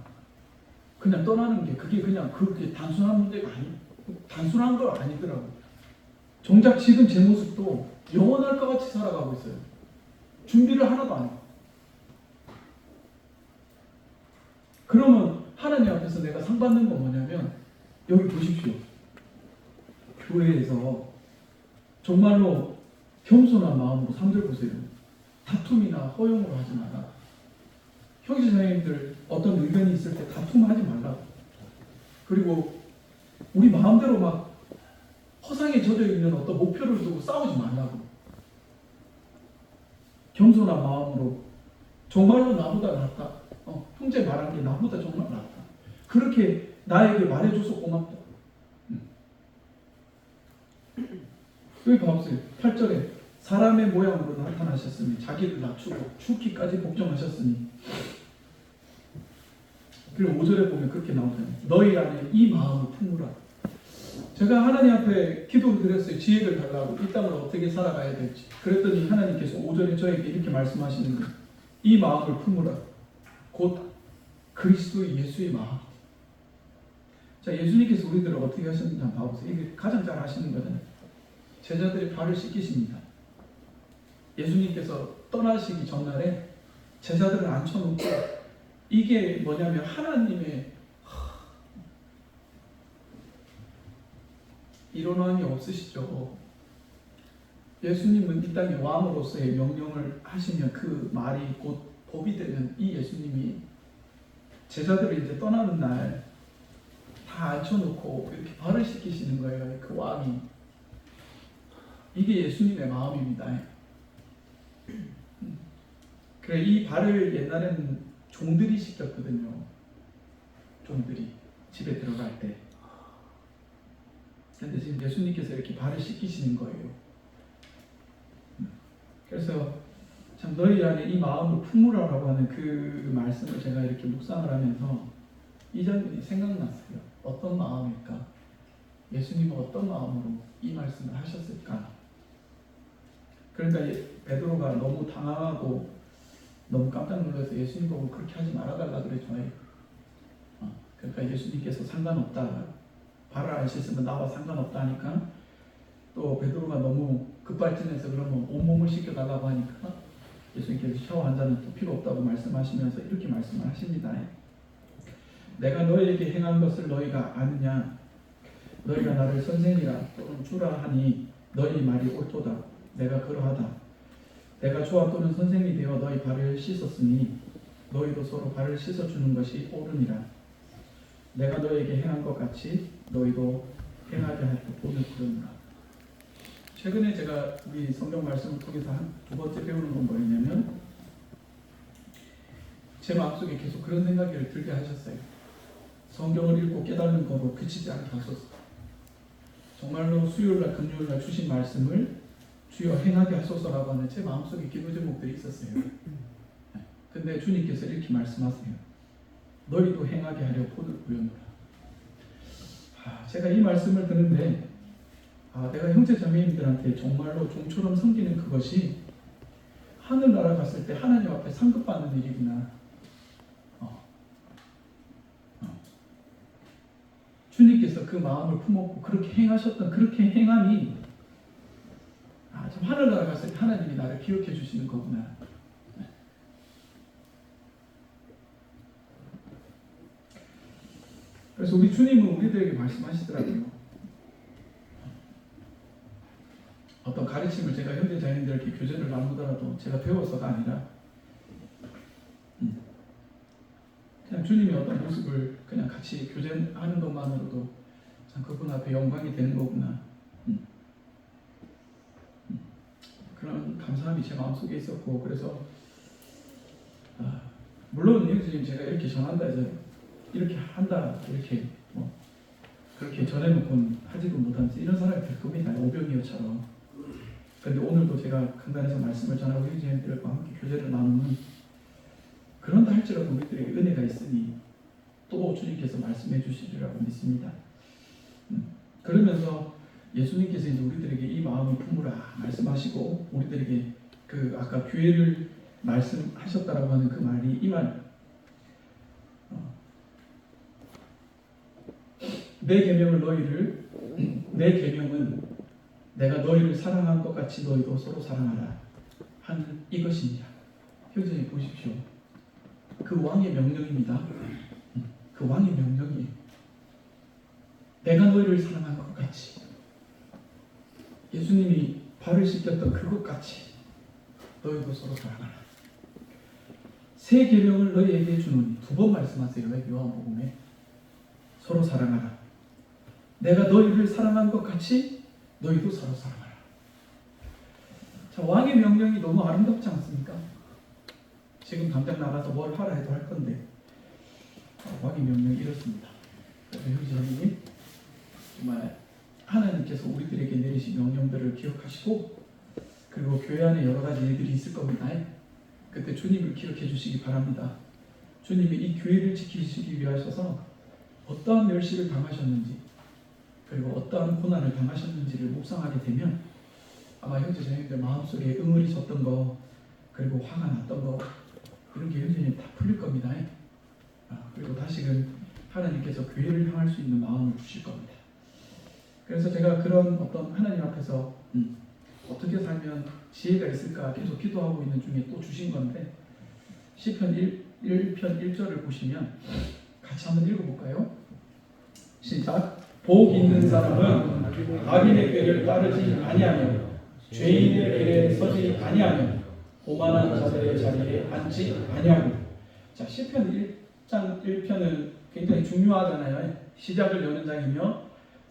떠나는 게 그게 그렇게 단순한 문제가 단순한 거 아니더라고요. 정작 지금 제 모습도 영원할 것 같이 살아가고 있어요. 준비를 하나도 안 해요. 그러면 하나님 앞에서 내가 상 받는 건 뭐냐면 여기 보십시오. 교회에서 정말로 겸손한 마음으로 상들 보세요. 다툼이나 허용으로 하지 마라. 형제자매님들 어떤 의견이 있을 때 다툼하지 말라. 그리고 우리 마음대로 막 허상에 젖어 있는 어떤 목표를 두고 싸우지 말라고. 겸손한 마음으로 정말로 나보다 낫다. 형제 말한 게 나보다 정말 낫다. 그렇게 나에게 말해줘서 고맙다. 여기 봐보세요. 8절에 사람의 모양으로 나타나셨으니 자기를 낮추고 죽기까지 복종하셨으니. 그리고 5절에 보면 그렇게 나오잖아요. 너희 안에 이 마음을 품으라. 제가 하나님 앞에 기도를 드렸어요. 지혜를 달라고 이 땅을 어떻게 살아가야 될지. 그랬더니 하나님께서 5절에 저에게 이렇게 말씀하시는 거예요. 이 마음을 품으라. 곧 그리스도 예수의 마음. 자, 예수님께서 우리들을 어떻게 하셨는지 한번 봐보세요. 이게 가장 잘 하시는 거잖아요. 제자들의 발을 씻기십니다. 예수님께서 떠나시기 전날에 제자들을 앉혀놓고 이게 뭐냐면 하나님의 일어남이 없으시죠. 예수님은 이 땅의 왕으로서의 명령을 하시면 그 말이 곧 법이 되는 이 예수님이 제자들을 이제 떠나는 날 다 앉혀놓고 이렇게 발을 씻기시는 거예요. 그 왕이. 이게 예수님의 마음입니다. 그래, 이 발을 옛날에는 종들이 씻겼거든요. 종들이 집에 들어갈 때. 근데 지금 예수님께서 이렇게 발을 씻기시는 거예요. 그래서 참 너희 안에 이 마음을 품으라라고 하는 그 말씀을 제가 이렇게 묵상을 하면서 이 장면이 생각났어요. 어떤 마음일까? 예수님은 어떤 마음으로 이 말씀을 하셨을까? 그러니까 베드로가 너무 당황하고 너무 깜짝 놀라서 예수님 보고 그렇게 하지 말아달라 그랬죠. 그러니까 예수님께서 상관없다. 발을 안 씻으면 나와 상관없다 하니까 또 베드로가 너무 급발진해서 그러면 온몸을 씻겨달라고 하니까 예수님께서 샤워 한 잔은 또 필요 없다고 말씀하시면서 이렇게 말씀을 하십니다. 내가 너희에게 행한 것을 너희가 아느냐? 너희가 나를 선생이라 또는 주라 하니 너희 말이 옳도다. 내가 그러하다. 내가 주와 또는 선생이 되어 너희 발을 씻었으니 너희도 서로 발을 씻어주는 것이 옳으니라. 내가 너희에게 행한 것 같이 너희도 행하게 할 법을 그러느라. 최근에 제가 우리 성경 말씀을 통해서 두 번째 배우는 건 뭐였냐면 제 마음속에 계속 그런 생각을 들게 하셨어요. 성경을 읽고 깨닫는 거로 그치지 않게 하소서. 정말로 수요일날 금요일날 주신 말씀을 주여 행하게 하소서라고 하는 제 마음속에 기도 제목들이 있었어요. 근데 주님께서 이렇게 말씀하세요. 너희도 행하게 하려 본을 보여노라. 제가 이 말씀을 듣는데 내가 형제 자매님들한테 정말로 종처럼 섬기는 그것이 하늘나라 갔을 때 하나님 앞에 상급받는 일이구나. 주님께서 그 마음을 품었고 그렇게 행하셨던 그렇게 행함이 참 하늘나라 갔을 때 하나님이 나를 기억해 주시는 거구나. 그래서 우리 주님은 우리들에게 말씀하시더라고요. 어떤 가르침을 제가 현대 자녀들에게 교제를 나누더라도 제가 배워서가 아니라 그냥 주님의 어떤 모습을 그냥 같이 교제하는 것만으로도 참 그분 앞에 영광이 되는 거구나. 그런 감사함이 제 마음속에 있었고, 그래서 물론 예수님 제가 이렇게 전한다 해서 이렇게 한다 이렇게 그렇게 전해놓고는 하지도 못한지 이런 사람이 될 겁니다. 오병이어처럼. 그런데 오늘도 제가 강단에서 말씀을 전하고 형제님들과 함께 교제를 나누는 그런다 할지라도 우리들에게 은혜가 있으니 또 주님께서 말씀해 주시리라고 믿습니다. 그러면서 예수님께서 이제 우리들에게 이 마음을 품으라 말씀하시고 우리들에게 그 아까 교회를 말씀하셨다라고 하는 그 말이 이 말 내 계명은 내가 너희를 사랑한 것 같이 너희도 서로 사랑하라 하는 이것입니다. 형제님 보십시오. 그 왕의 명령입니다. 그 왕의 명령이 내가 너희를 사랑한 것 같이 예수님이 발을 씻겼던 그것 같이 너희도 서로 사랑하라. 새 계명을 너희에게 주노니 두 번 말씀하세요. 요한복음에 서로 사랑하라. 내가 너희를 사랑한 것 같이 너희도 서로 사랑하라. 자, 왕의 명령이 너무 아름답지 않습니까? 지금 당장 나가서 뭘 하라 해도 할 건데 왕의 명령이 이렇습니다. 그래서 형제님 정말 하나님께서 우리들에게 내리신 명령들을 기억하시고 그리고 교회 안에 여러 가지 일들이 있을 겁니다. 그때 주님을 기억해 주시기 바랍니다. 주님이 이 교회를 지키시기 위하셔서 어떠한 멸시를 당하셨는지 그리고 어떠한 고난을 당하셨는지를 묵상하게 되면 아마 형제자매들 마음속에 응어리 섰던 거 그리고 화가 났던 거 이런 게 형제님 다 풀릴 겁니다. 그리고 다시금 하나님께서 교회를 향할 수 있는 마음을 주실 겁니다. 그래서 제가 그런 어떤 하나님 앞에서 어떻게 살면 지혜가 있을까 계속 기도하고 있는 중에 또 주신 건데 시편 1편 1절을 보시면 같이 한번 읽어볼까요? 시작. 복 있는 사람은 악인의 꾀를 따르지 아니하며 죄인의 길에 서지 아니하며 오만한 자들의 자리에 앉지 아니하고. 자, 시편 1장 1편은 굉장히 중요하잖아요. 시작을 여는 장이며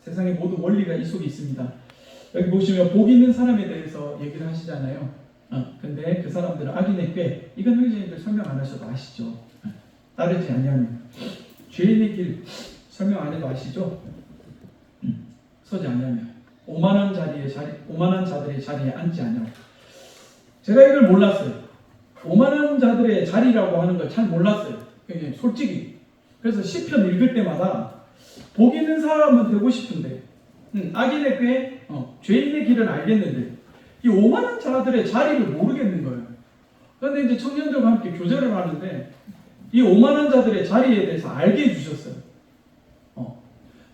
세상의 모든 원리가 이 속에 있습니다. 여기 보시면 복 있는 사람에 대해서 얘기를 하시잖아요. 근데 그 사람들은 악인의 꾀, 이건 형제님들 설명 안 하셔도 아시죠? 따르지 아니하며 죄인의 길 설명 안 해도 아시죠? 서지 아니하며 오만한 자들의 자리에 앉지 아니하고. 제가 이걸 몰랐어요. 오만한 자들의 자리라고 하는 걸 잘 몰랐어요. 솔직히. 그래서 시편 읽을 때마다 복 있는 사람은 되고 싶은데 악인의 꾀, 죄인의 길은 알겠는데 이 오만한 자들의 자리를 모르겠는 거예요. 그런데 이제 청년들과 함께 교제를 하는데 이 오만한 자들의 자리에 대해서 알게 해주셨어요.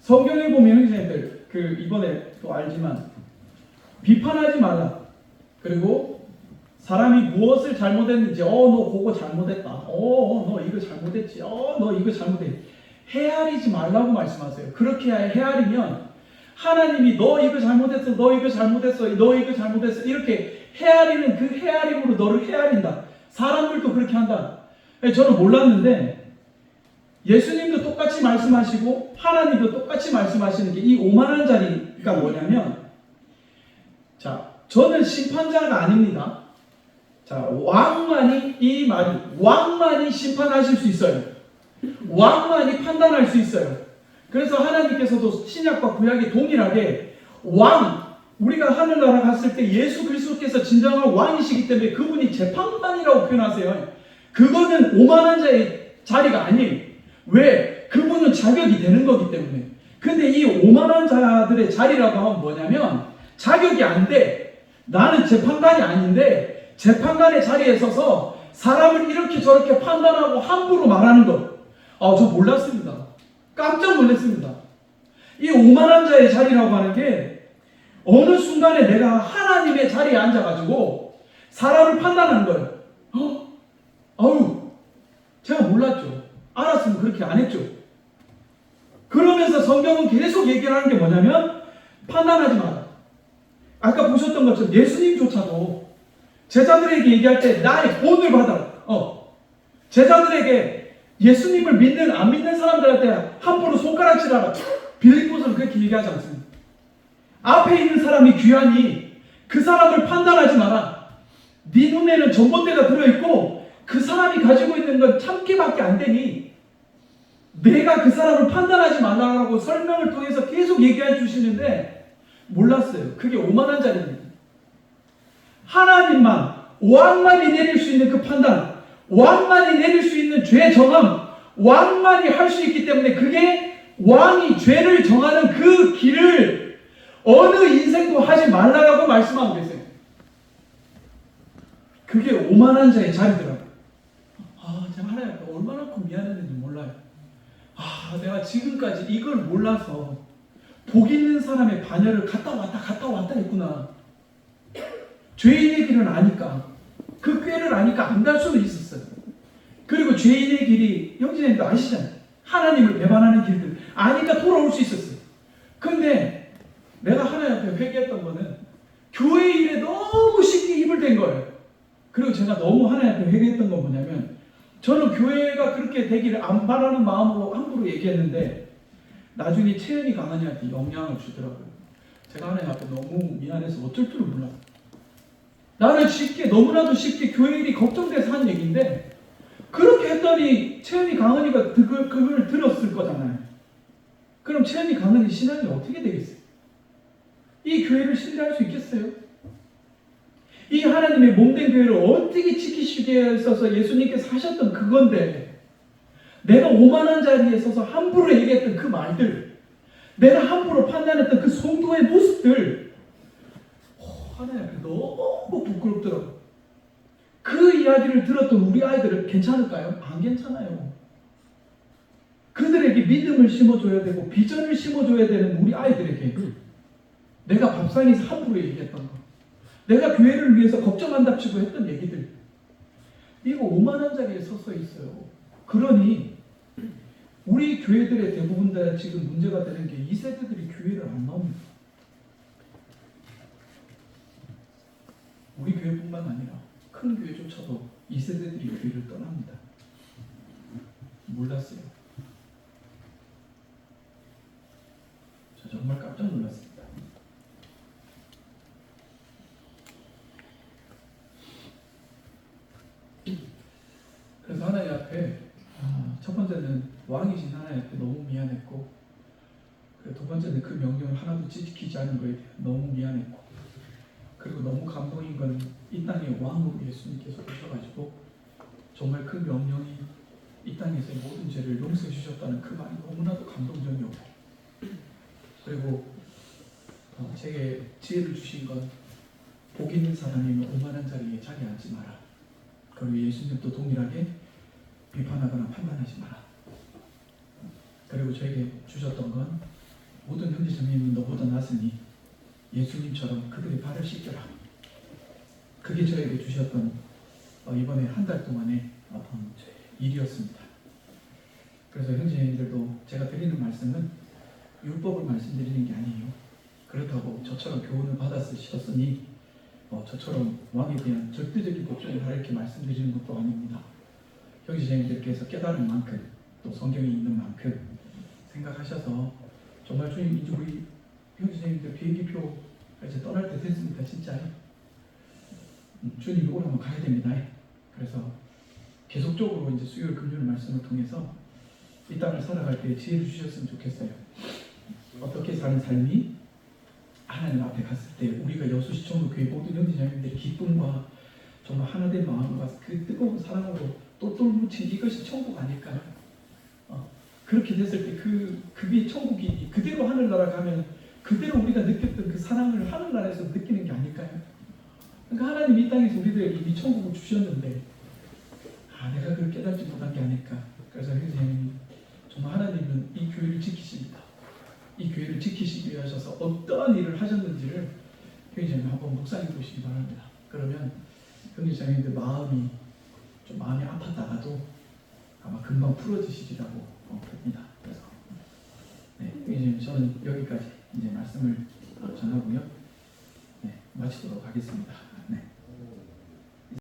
성경에 보면 형제님들 이번에 또 알지만 비판하지 말라. 그리고 사람이 무엇을 잘못했는지 너 그거 잘못했다. 너 이거 잘못했지. 너 이거 잘못했지. 헤아리지 말라고 말씀하세요. 그렇게 헤아리면 하나님이 너 이거 잘못했어. 너 이거 잘못했어. 너 이거 잘못했어. 이렇게 헤아리는 그 헤아림으로 너를 헤아린다. 사람들도 그렇게 한다. 저는 몰랐는데 예수님도 똑같이 말씀하시고 하나님도 똑같이 말씀하시는 게 이 오만한 자리가 뭐냐면, 자, 저는 심판자가 아닙니다. 자, 왕만이 심판하실 수 있어요. 왕만이 판단할 수 있어요. 그래서 하나님께서도 신약과 구약이 동일하게 우리가 하늘나라 갔을 때 예수 그리스도께서 진정한 왕이시기 때문에 그분이 재판관이라고 표현하세요. 그거는 오만한 자의 자리가 아니에요. 왜? 그분은 자격이 되는 거기 때문에. 근데 이 오만한 자들의 자리라고 하면 뭐냐면 자격이 안 돼. 나는 재판관이 아닌데 재판관의 자리에 서서 사람을 이렇게 저렇게 판단하고 함부로 말하는 것. 저 몰랐습니다. 깜짝 놀랐습니다. 이 오만한 자의 자리라고 하는 게 어느 순간에 내가 하나님의 자리에 앉아가지고 사람을 판단하는 거예요. 제가 몰랐죠. 알았으면 그렇게 안 했죠. 그러면서 성경은 계속 얘기를 하는 게 뭐냐면 판단하지 마라. 아까 보셨던 것처럼 예수님조차도 제자들에게 얘기할 때 나의 본을 받아라. 제자들에게 예수님을 믿는 안 믿는 사람들한테 함부로 손가락질하라. 빌립보서는 그렇게 얘기하지 않습니다. 앞에 있는 사람이 귀하니 그 사람을 판단하지 마라. 네 눈에는 전봇대가 들어있고 그 사람이 가지고 있는 건 참깨밖에 안 되니 내가 그 사람을 판단하지 말라고 설명을 통해서 계속 얘기해 주시는데 몰랐어요. 그게 오만한 자리입니다. 하나님만, 왕만이 내릴 수 있는 그 판단, 왕만이 내릴 수 있는 죄 정함, 왕만이 할 수 있기 때문에 그게 왕이 죄를 정하는 그 길을 어느 인생도 하지 말라고 말씀하고 계세요. 그게 오만한 자의 자리더라고요. 제가 하나님 앞에 얼마나 미안했는지 몰라요. 내가 지금까지 이걸 몰라서 복 있는 사람의 반열을 갔다 왔다 했구나. 죄인의 길은 아니까, 그 꾀를 아니까 안 갈 수도 있었어요. 그리고 죄인의 길이 형제님도 아시잖아요. 하나님을 배반하는 길들 아니까 돌아올 수 있었어요. 근데 내가 하나님 앞에 회개했던 거는 교회 일에 너무 쉽게 입을 댄 거예요. 그리고 제가 너무 하나님 앞에 회개했던 건 뭐냐면 저는 교회가 그렇게 되기를 안 바라는 마음으로 함부로 얘기했는데 나중에 채연이 강한이한테 영향을 주더라고요. 제가 하나님 앞에 너무 미안해서 어쩔 줄을 몰라. 나는 너무나도 쉽게 교회 일이 걱정돼서 한 얘기인데 그렇게 했더니 채연이 강한이가 그걸 들었을 거잖아요. 그럼 채연이 강한이 신앙이 어떻게 되겠어요? 이 교회를 신뢰할 수 있겠어요? 이 하나님의 몸된 교회를 어떻게 지키시기 위해서 예수님께서 하셨던 그건데 내가 오만한 자리에 서서 함부로 얘기했던 그 말들, 내가 함부로 판단했던 그 성도의 모습들 하나님 앞에 너무 부끄럽더라고요. 그 이야기를 들었던 우리 아이들은 괜찮을까요? 안 괜찮아요. 그들에게 믿음을 심어줘야 되고 비전을 심어줘야 되는 우리 아이들에게 내가 밥상에서 함부로 얘기했던 거, 내가 교회를 위해서 걱정한답시고 했던 얘기들, 이거 오만한 자리에 서서 있어요. 그러니 우리 교회들의 대부분 다 지금 문제가 되는 게 이 세대들이 교회를 안 나옵니다. 우리 교회뿐만 아니라 큰 교회조차도 이 세대들이 교회를 떠납니다. 몰랐어요. 저 정말 깜짝 놀랐습니다. 그래서 하나님 앞에 첫 번째는 왕이신 하나님 앞에 너무 미안했고, 두 번째는 그 명령을 하나도 지키지 않은 거에 대해 너무 미안했고, 그리고 너무 감동인 건 이 땅에 왕으로 예수님께서 오셔가지고 정말 그 명령이 이 땅에서의 모든 죄를 용서해 주셨다는 그 말이 너무나도 감동적이었고, 그리고 제게 지혜를 주신 건 복 있는 사람이면 오만한 자리에 자리 앉지 마라. 그리고 예수님도 동일하게 비판하거나 판단하지 마라. 그리고 저에게 주셨던 건 모든 형제자매는 너보다 낫으니 예수님처럼 그들의 발을 씻겨라. 그게 저에게 주셨던 이번에 한 달 동안의 일이었습니다. 그래서 형제님들도 제가 드리는 말씀은 율법을 말씀드리는 게 아니에요. 그렇다고 저처럼 교훈을 받았으셨으니 저처럼 왕에 대한 절대적인 법정을 이렇게 말씀드리는 것도 아닙니다. 형제자매들께서 깨달은 만큼 또 성경에 있는 만큼 생각하셔서 정말 주님 이제 우리 형제자매들 비행기표 이제 떠날 때 됐습니다. 진짜 주님 오라면 가야 됩니다. 그래서 계속적으로 이제 수요일 금요일 말씀을 통해서 이 땅을 살아갈 때 지혜를 주셨으면 좋겠어요. 어떻게 사는 삶이 하나님 앞에 갔을 때 우리가 여수시청도 교회 모든 형제자매들의 기쁨과 정말 하나된 마음과 그 뜨거운 사랑으로 똘똘 뭉친 이것이 천국 아닐까요? 그렇게 됐을 때 그게 천국이 그대로 하늘나라 가면 그대로 우리가 느꼈던 그 사랑을 하늘나라에서 느끼는 게 아닐까요? 그러니까 하나님 이 땅에서 우리들에게 이미 천국을 주셨는데 내가 그걸 깨닫지 못한 게 아닐까. 그래서 형제님 정말 하나님은 이 교회를 지키십니다. 이 교회를 지키시기 위해 하셔서 어떠한 일을 하셨는지를 형제님 한번 묵상해 보시기 바랍니다. 그러면 형제자매들 마음이 아팠다가도 아마 금방 풀어지시리라고 봅니다. 그래서 형제님 저는 여기까지 이제 말씀을 전하고요. 마치도록 하겠습니다.